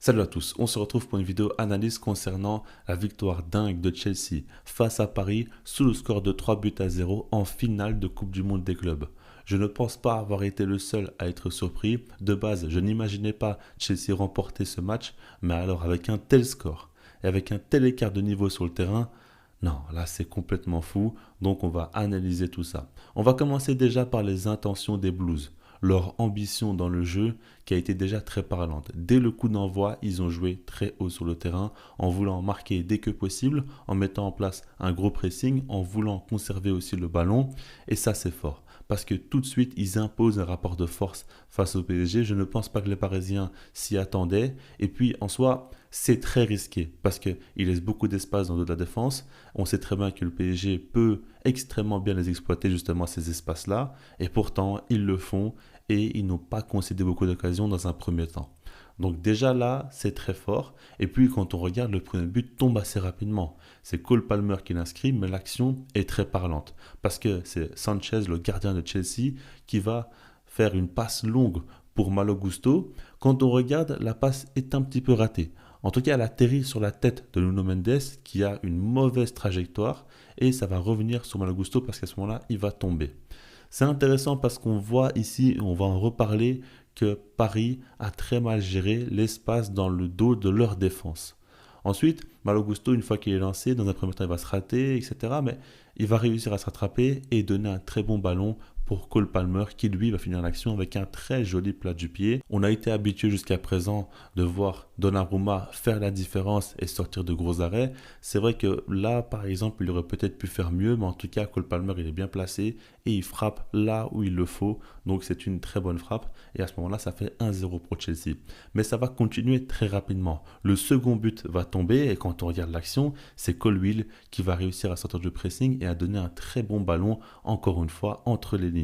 Salut à tous, on se retrouve pour une vidéo analyse concernant la victoire dingue de Chelsea face à Paris sous le score de 3 buts à 0 en finale de Coupe du Monde des clubs. Je ne pense pas avoir été le seul à être surpris. De base, je n'imaginais pas Chelsea remporter ce match, mais alors avec un tel score et avec un tel écart de niveau sur le terrain, non, là c'est complètement fou, donc on va analyser tout ça. On va commencer déjà par les intentions des Blues, leur ambition dans le jeu qui a été déjà très parlante. Dès le coup d'envoi, ils ont joué très haut sur le terrain en voulant marquer dès que possible, en mettant en place un gros pressing, en voulant conserver aussi le ballon, et ça c'est fort. Parce que tout de suite, ils imposent un rapport de force face au PSG. Je ne pense pas que les Parisiens s'y attendaient. Et puis, en soi, c'est très risqué parce qu'ils laissent beaucoup d'espace dans le dos de la défense. On sait très bien que le PSG peut extrêmement bien les exploiter, justement, ces espaces-là. Et pourtant, ils le font et ils n'ont pas concédé beaucoup d'occasions dans un premier temps. Donc déjà là, c'est très fort. Et puis quand on regarde, le premier but tombe assez rapidement. C'est Cole Palmer qui l'inscrit, mais l'action est très parlante. Parce que c'est Sanchez, le gardien de Chelsea, qui va faire une passe longue pour Malo Gusto. Quand on regarde, la passe est un petit peu ratée. En tout cas, elle atterrit sur la tête de Nuno Mendes, qui a une mauvaise trajectoire, et ça va revenir sur Malo Gusto parce qu'à ce moment-là, il va tomber. C'est intéressant parce qu'on voit ici, on va en reparler, que Paris a très mal géré l'espace dans le dos de leur défense. Ensuite, Malo Gusto, une fois qu'il est lancé, dans un premier temps, il va se rater, etc. Mais il va réussir à se rattraper et donner un très bon ballon pour Cole Palmer qui lui va finir l'action avec un très joli plat du pied. On a été habitué jusqu'à présent de voir Donnarumma faire la différence et sortir de gros arrêts. C'est vrai que là, par exemple, il aurait peut-être pu faire mieux, mais en tout cas, Cole Palmer, il est bien placé et il frappe là où il le faut. Donc c'est une très bonne frappe et à ce moment-là, ça fait 1-0 pour Chelsea. Mais ça va continuer très rapidement. Le second but va tomber et quand on regarde l'action, c'est Colwill qui va réussir à sortir du pressing et à donner un très bon ballon, encore une fois, entre les lignes.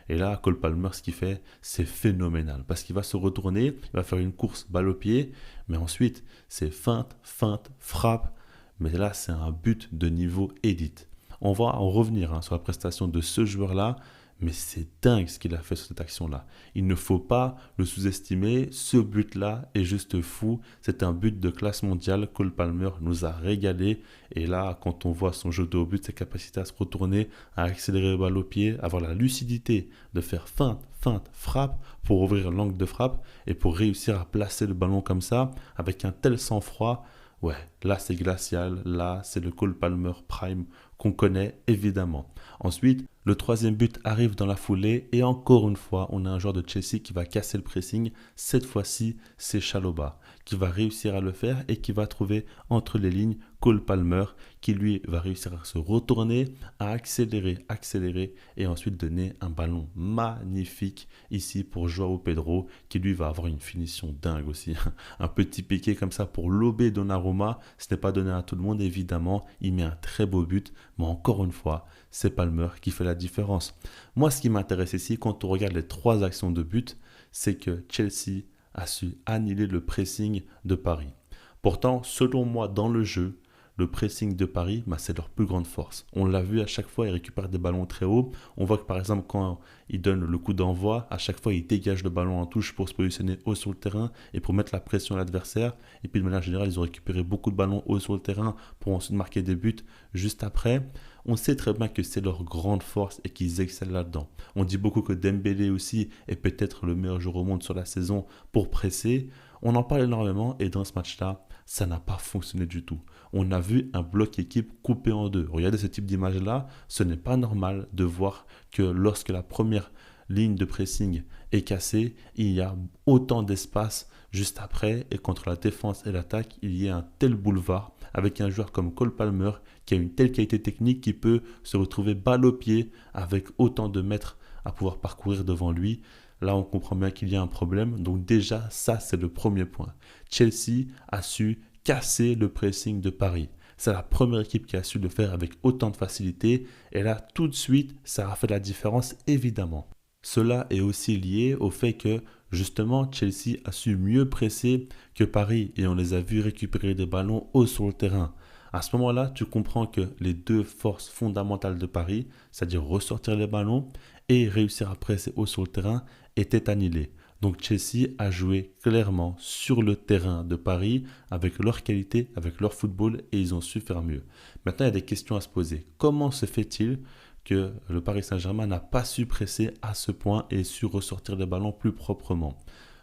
Et là, Cole Palmer, ce qu'il fait, c'est phénoménal. Parce qu'il va se retourner, il va faire une course balle au pied, mais ensuite, c'est feinte, feinte, frappe. Mais là, c'est un but de niveau élite. On va en revenir sur la prestation de ce joueur-là, mais c'est dingue ce qu'il a fait sur cette action-là. Il ne faut pas le sous-estimer. Ce but-là est juste fou. C'est un but de classe mondiale. Cole Palmer nous a régalé. Et là, quand on voit son jeu de haut but, ses capacités à se retourner, à accélérer le balle au pied, avoir la lucidité de faire feinte, feinte, frappe pour ouvrir l'angle de frappe et pour réussir à placer le ballon comme ça, avec un tel sang-froid. Ouais, là c'est glacial, là c'est le Cole Palmer Prime qu'on connaît évidemment. Ensuite, le troisième but arrive dans la foulée et encore une fois, on a un joueur de Chelsea qui va casser le pressing. Cette fois-ci, c'est Chalobah qui va réussir à le faire et qui va trouver entre les lignes Cole Palmer qui lui va réussir à se retourner, à accélérer, accélérer et ensuite donner un ballon magnifique ici pour Joao Pedro qui lui va avoir une finition dingue aussi. Un petit piqué comme ça pour lober Donnarumma, ce n'est pas donné à tout le monde évidemment, il met un très beau but, mais encore une fois, c'est Palmer qui fait la différence. Moi, ce qui m'intéresse ici, quand on regarde les trois actions de but, c'est que Chelsea a su annihiler le pressing de Paris. Pourtant, selon moi, dans le jeu, le pressing de Paris, c'est leur plus grande force. On l'a vu à chaque fois, ils récupèrent des ballons très hauts. On voit que par exemple, quand ils donnent le coup d'envoi, à chaque fois, ils dégagent le ballon en touche pour se positionner haut sur le terrain et pour mettre la pression à l'adversaire. Et puis de manière générale, ils ont récupéré beaucoup de ballons hauts sur le terrain pour ensuite marquer des buts juste après. On sait très bien que c'est leur grande force et qu'ils excellent là-dedans. On dit beaucoup que Dembélé aussi est peut-être le meilleur joueur au monde sur la saison pour presser. On en parle énormément et dans ce match-là, ça n'a pas fonctionné du tout. On a vu un bloc équipe coupé en deux. Regardez ce type d'image-là, ce n'est pas normal de voir que lorsque la première ligne de pressing est cassée, il y a autant d'espace juste après et contre la défense et l'attaque, il y a un tel boulevard avec un joueur comme Cole Palmer qui a une telle qualité technique qui peut se retrouver balle au pied avec autant de mètres à pouvoir parcourir devant lui. Là, on comprend bien qu'il y a un problème. Donc déjà, ça, c'est le premier point. Chelsea a su casser le pressing de Paris. C'est la première équipe qui a su le faire avec autant de facilité. Et là, tout de suite, ça a fait la différence, évidemment. Cela est aussi lié au fait que, justement, Chelsea a su mieux presser que Paris. Et on les a vus récupérer des ballons hauts sur le terrain. À ce moment-là, tu comprends que les deux forces fondamentales de Paris, c'est-à-dire ressortir les ballons et réussir à presser haut sur le terrain, étaient annihilées. Donc Chelsea a joué clairement sur le terrain de Paris avec leur qualité, avec leur football et ils ont su faire mieux. Maintenant, il y a des questions à se poser. Comment se fait-il que le Paris Saint-Germain n'a pas su presser à ce point et su ressortir les ballons plus proprement?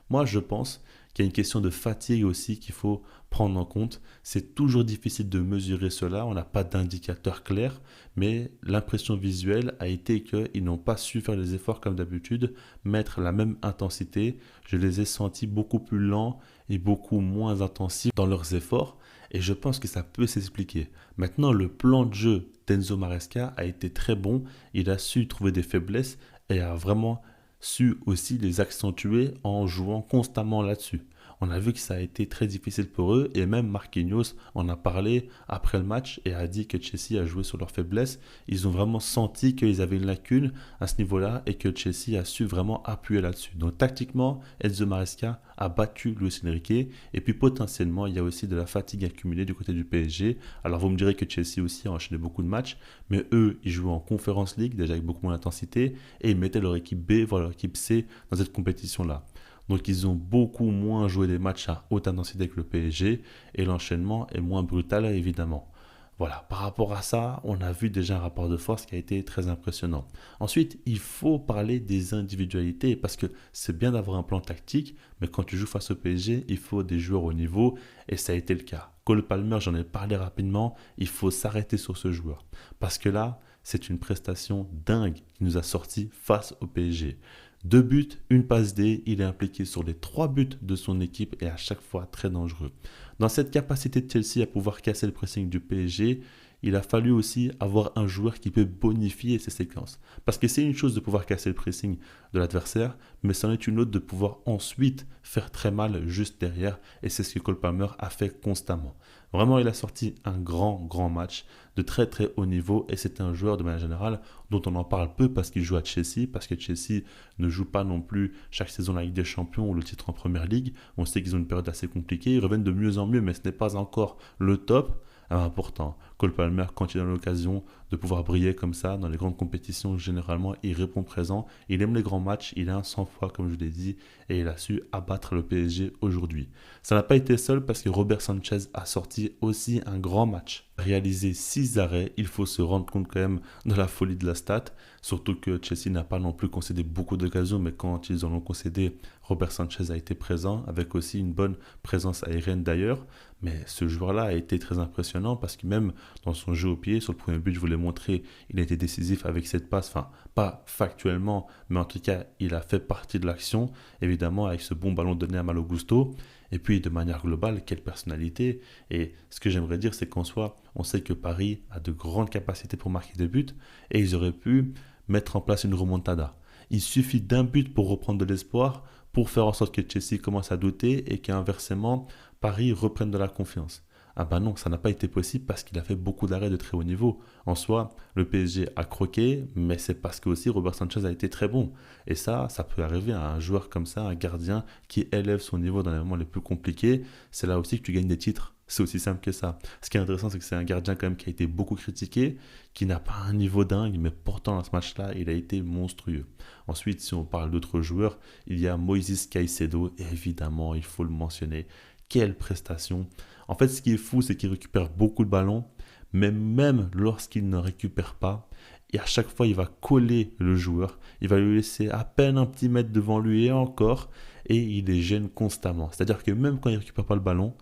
Moi, je pense qu'il y a une question de fatigue aussi qu'il faut prendre en compte. C'est toujours difficile de mesurer cela, on n'a pas d'indicateur clair, mais l'impression visuelle a été qu'ils n'ont pas su faire les efforts comme d'habitude, mettre la même intensité. Je les ai sentis beaucoup plus lents et beaucoup moins intensifs dans leurs efforts, et je pense que ça peut s'expliquer. Maintenant, le plan de jeu d'Enzo Maresca a été très bon, il a su trouver des faiblesses et a vraiment su aussi les accentuer en jouant constamment là-dessus. On a vu que ça a été très difficile pour eux et même Marquinhos en a parlé après le match et a dit que Chelsea a joué sur leurs faiblesses. Ils ont vraiment senti qu'ils avaient une lacune à ce niveau-là et que Chelsea a su vraiment appuyer là-dessus. Donc tactiquement, Enzo Maresca a battu Luis Enrique et puis potentiellement il y a aussi de la fatigue accumulée du côté du PSG. Alors vous me direz que Chelsea aussi a enchaîné beaucoup de matchs, mais eux ils jouaient en Conference League déjà avec beaucoup moins d'intensité et ils mettaient leur équipe B voire leur équipe C dans cette compétition-là. Donc ils ont beaucoup moins joué des matchs à haute intensité que le PSG et l'enchaînement est moins brutal évidemment. Voilà, par rapport à ça, on a vu déjà un rapport de force qui a été très impressionnant. Ensuite, il faut parler des individualités parce que c'est bien d'avoir un plan tactique, mais quand tu joues face au PSG, il faut des joueurs au niveau et ça a été le cas. Cole Palmer, j'en ai parlé rapidement, il faut s'arrêter sur ce joueur parce que là, c'est une prestation dingue qui nous a sorti face au PSG. 2 buts, une passe D, il est impliqué sur les 3 buts de son équipe et à chaque fois très dangereux. Dans cette capacité de Chelsea à pouvoir casser le pressing du PSG, il a fallu aussi avoir un joueur qui peut bonifier ces séquences. Parce que c'est une chose de pouvoir casser le pressing de l'adversaire, mais c'en est une autre de pouvoir ensuite faire très mal juste derrière. Et c'est ce que Cole Palmer a fait constamment. Vraiment, il a sorti un grand match de très très haut niveau. Et c'est un joueur de manière générale dont on en parle peu parce qu'il joue à Chelsea. Parce que Chelsea ne joue pas non plus chaque saison la Ligue des Champions ou le titre en Première Ligue. On sait qu'ils ont une période assez compliquée. Ils reviennent de mieux en mieux, mais ce n'est pas encore le top. Alors important, Cole Palmer, quand il a l'occasion de pouvoir briller comme ça dans les grandes compétitions, généralement il répond présent, il aime les grands matchs, il est un sang-froid comme je l'ai dit et il a su abattre le PSG aujourd'hui. Ça n'a pas été seul parce que Robert Sanchez a sorti aussi un grand match. Réalisé 6 arrêts, il faut se rendre compte quand même de la folie de la stat, surtout que Chelsea n'a pas non plus concédé beaucoup d'occasions, mais quand ils en ont concédé, Robert Sanchez a été présent, avec aussi une bonne présence aérienne d'ailleurs. Mais ce joueur-là a été très impressionnant parce que même dans son jeu au pied, sur le premier but, je vous l'ai montré, il a été décisif avec cette passe, enfin pas factuellement, mais en tout cas, il a fait partie de l'action, évidemment avec ce bon ballon donné à Malo Gusto. Et puis de manière globale, quelle personnalité. Et ce que j'aimerais dire, c'est qu'en soi, on sait que Paris a de grandes capacités pour marquer des buts et ils auraient pu mettre en place une remontada. Il suffit d'un but pour reprendre de l'espoir, pour faire en sorte que Chelsea commence à douter et qu'inversement, Paris reprenne de la confiance. Ah ben non, ça n'a pas été possible parce qu'il a fait beaucoup d'arrêts de très haut niveau. En soi, le PSG a croqué, mais c'est parce que aussi Robert Sanchez a été très bon. Et ça peut arriver à un joueur comme ça, un gardien qui élève son niveau dans les moments les plus compliqués. C'est là aussi que tu gagnes des titres. C'est aussi simple que ça. Ce qui est intéressant, c'est que c'est un gardien quand même qui a été beaucoup critiqué, qui n'a pas un niveau dingue, mais pourtant dans ce match-là, il a été monstrueux. Ensuite, si on parle d'autres joueurs, il y a Moïse Caicedo, et évidemment, il faut le mentionner. Quelle prestation! En fait, ce qui est fou, c'est qu'il récupère beaucoup de ballons, mais même lorsqu'il ne récupère pas, et à chaque fois, il va coller le joueur, il va lui laisser à peine un petit mètre devant lui et encore, et il les gêne constamment. C'est-à-dire que même quand il ne récupère pas le ballon,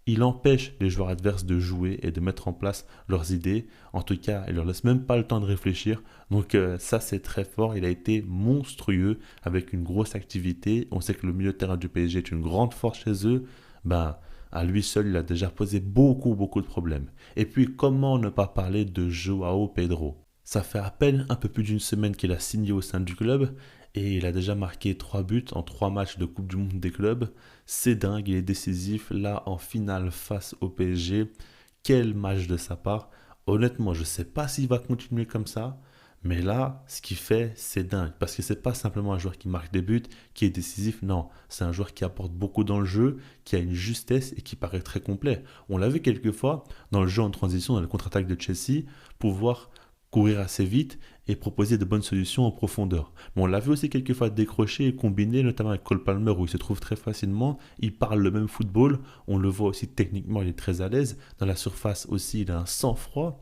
il empêche les joueurs adverses de jouer et de mettre en place leurs idées. En tout cas, il leur laisse même pas le temps de réfléchir. Donc ça, c'est très fort. Il a été monstrueux avec une grosse activité. On sait que le milieu de terrain du PSG est une grande force chez eux. Ben, à lui seul, il a déjà posé beaucoup de problèmes. Et puis, comment ne pas parler de Joao Pedro? Ça fait à peine un peu plus d'une semaine qu'il a signé au sein du club et il a déjà marqué 3 buts en 3 matchs de Coupe du Monde des clubs. C'est dingue, il est décisif là en finale face au PSG. Quel match de sa part. Honnêtement, je ne sais pas s'il va continuer comme ça. Mais là, ce qu'il fait, c'est dingue. Parce que c'est pas simplement un joueur qui marque des buts, qui est décisif. Non, c'est un joueur qui apporte beaucoup dans le jeu, qui a une justesse et qui paraît très complet. On l'a vu quelques fois dans le jeu en transition, dans le contre-attaque de Chelsea, pouvoir courir assez vite et proposer de bonnes solutions en profondeur. Mais on l'a vu aussi quelquefois décrocher et combiner, notamment avec Cole Palmer où il se trouve très facilement. Il parle le même football. On le voit aussi techniquement, il est très à l'aise. Dans la surface aussi, il a un sang-froid.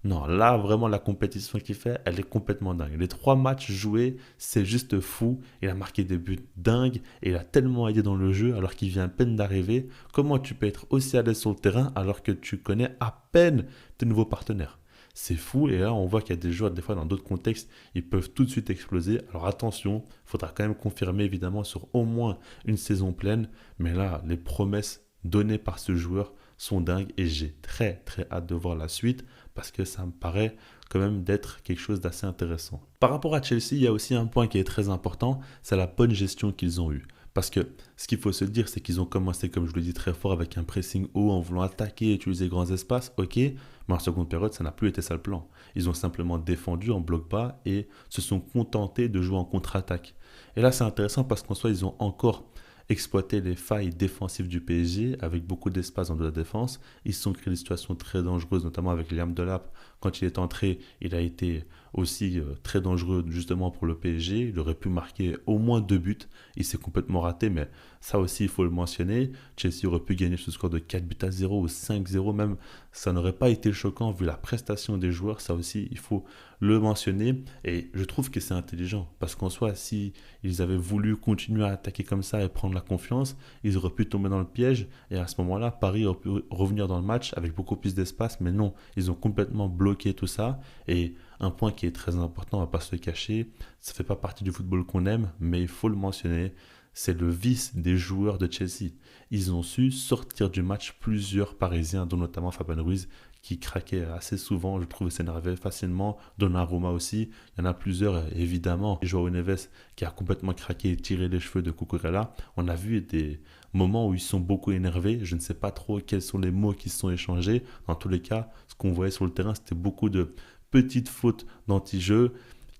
Non, là, vraiment, la compétition qu'il fait, elle est complètement dingue. Les 3 matchs joués, c'est juste fou. Il a marqué des buts dingues et il a tellement aidé dans le jeu alors qu'il vient à peine d'arriver. Comment tu peux être aussi à l'aise sur le terrain alors que tu connais à peine tes nouveaux partenaires? C'est fou et là, on voit qu'il y a des joueurs, des fois, dans d'autres contextes, ils peuvent tout de suite exploser. Alors attention, il faudra quand même confirmer, évidemment, sur au moins une saison pleine. Mais là, les promesses données par ce joueur sont dingues et j'ai très, très hâte de voir la suite parce que ça me paraît quand même d'être quelque chose d'assez intéressant. Par rapport à Chelsea, il y a aussi un point qui est très important, c'est la bonne gestion qu'ils ont eue. Parce que ce qu'il faut se dire, c'est qu'ils ont commencé, comme je le dis, très fort avec un pressing haut en voulant attaquer et utiliser grands espaces, ok, mais en seconde période, ça n'a plus été ça le plan. Ils ont simplement défendu en bloc bas et se sont contentés de jouer en contre-attaque. Et là, c'est intéressant parce qu'en soi, ils ont encore exploiter les failles défensives du PSG avec beaucoup d'espace dans de la défense. Ils se sont créés des situations très dangereuses, notamment avec Liam Delap. Quand il est entré, il a été aussi très dangereux justement pour le PSG. Il aurait pu marquer au moins 2 buts. Il s'est complètement raté, mais ça aussi, il faut le mentionner. Chelsea aurait pu gagner ce score de 4-0 ou 5-0 même. Ça n'aurait pas été choquant vu la prestation des joueurs. Ça aussi, il faut le mentionner. Et je trouve que c'est intelligent parce qu'en soi, si ils avaient voulu continuer à attaquer comme ça et prendre la confiance, ils auraient pu tomber dans le piège. Et à ce moment-là, Paris aurait pu revenir dans le match avec beaucoup plus d'espace. Mais non, ils ont complètement bloqué tout ça. Et un point qui est très important, on ne va pas se le cacher, ça ne fait pas partie du football qu'on aime, mais il faut le mentionner, c'est le vice des joueurs de Chelsea. Ils ont su sortir du match plusieurs Parisiens, dont notamment Fabien Ruiz, qui craquait assez souvent, je trouve, s'énervait facilement. Donnarumma aussi, il y en a plusieurs, évidemment. Joao Neves, qui a complètement craqué et tiré les cheveux de Cucurella. On a vu des moments où ils sont beaucoup énervés. Je ne sais pas trop quels sont les mots qui se sont échangés. Dans tous les cas, ce qu'on voyait sur le terrain, c'était beaucoup de petites fautes d'anti-jeu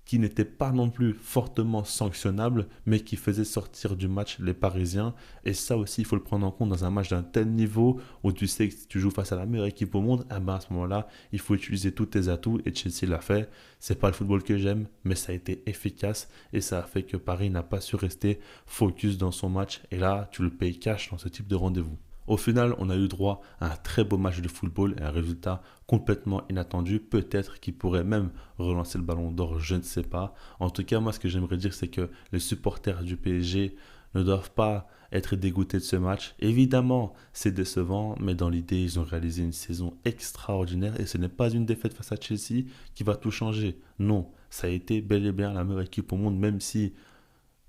qui n'étaient pas non plus fortement sanctionnables, mais qui faisaient sortir du match les Parisiens. Et ça aussi, il faut le prendre en compte dans un match d'un tel niveau où tu sais que si tu joues face à la meilleure équipe au monde, à ce moment-là, il faut utiliser tous tes atouts. Et Chelsea l'a fait. C'est pas le football que j'aime, mais ça a été efficace et ça a fait que Paris n'a pas su rester focus dans son match. Et là, tu le payes cash dans ce type de rendez-vous. Au final, on a eu droit à un très beau match de football et un résultat complètement inattendu, peut-être qui pourrait même relancer le ballon d'or, je ne sais pas. En tout cas, moi, ce que j'aimerais dire, c'est que les supporters du PSG ne doivent pas être dégoûtés de ce match. Évidemment, c'est décevant, mais dans l'idée, ils ont réalisé une saison extraordinaire et ce n'est pas une défaite face à Chelsea qui va tout changer. Non, ça a été bel et bien la meilleure équipe au monde, même si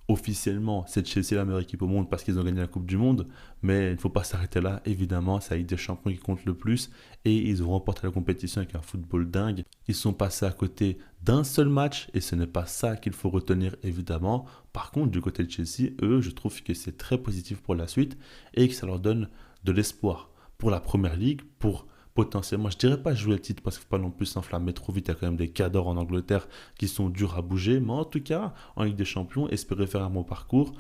officiellement, c'est Chelsea la meilleure équipe au monde parce qu'ils ont gagné la Coupe du Monde, mais il ne faut pas s'arrêter là. Évidemment, c'est la Ligue des Champions qui compte le plus et ils ont remporté la compétition avec un football dingue. Ils sont passés à côté d'un seul match et ce n'est pas ça qu'il faut retenir évidemment. Par contre, du côté de Chelsea, eux, je trouve que c'est très positif pour la suite et que ça leur donne de l'espoir pour la Première Ligue, pour potentiellement, je dirais pas jouer le titre parce qu'il ne faut pas non plus s'enflammer trop vite. Il y a quand même des cadors en Angleterre qui sont durs à bouger. Mais en tout cas, en Ligue des Champions, espérer faire un bon parcours.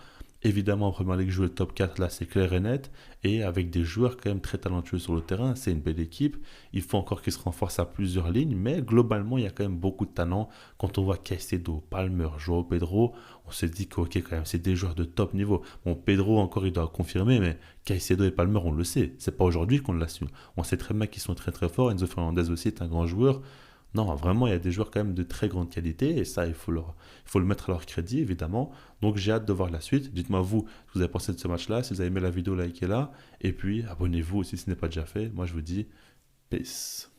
Évidemment, en Première Ligue, jouer le top 4, là, c'est clair et net. Et avec des joueurs quand même très talentueux sur le terrain, c'est une belle équipe. Il faut encore qu'ils se renforcent à plusieurs lignes. Mais globalement, il y a quand même beaucoup de talent. Quand on voit Caicedo, Palmer, Joao Pedro, on se dit que, ok, quand même, c'est des joueurs de top niveau. Bon, Pedro, encore, il doit confirmer, mais Caicedo et Palmer, on le sait. C'est pas aujourd'hui qu'on l'a su. On sait très bien qu'ils sont très très forts. Enzo Fernandez aussi est un grand joueur. Non, vraiment, il y a des joueurs quand même de très grande qualité et ça, il faut le mettre à leur crédit, évidemment. Donc, j'ai hâte de voir la suite. Dites-moi, vous, ce que vous avez pensé de ce match-là. Si vous avez aimé la vidéo, likez-la. Et puis, abonnez-vous aussi si ce n'est pas déjà fait. Moi, je vous dis, peace.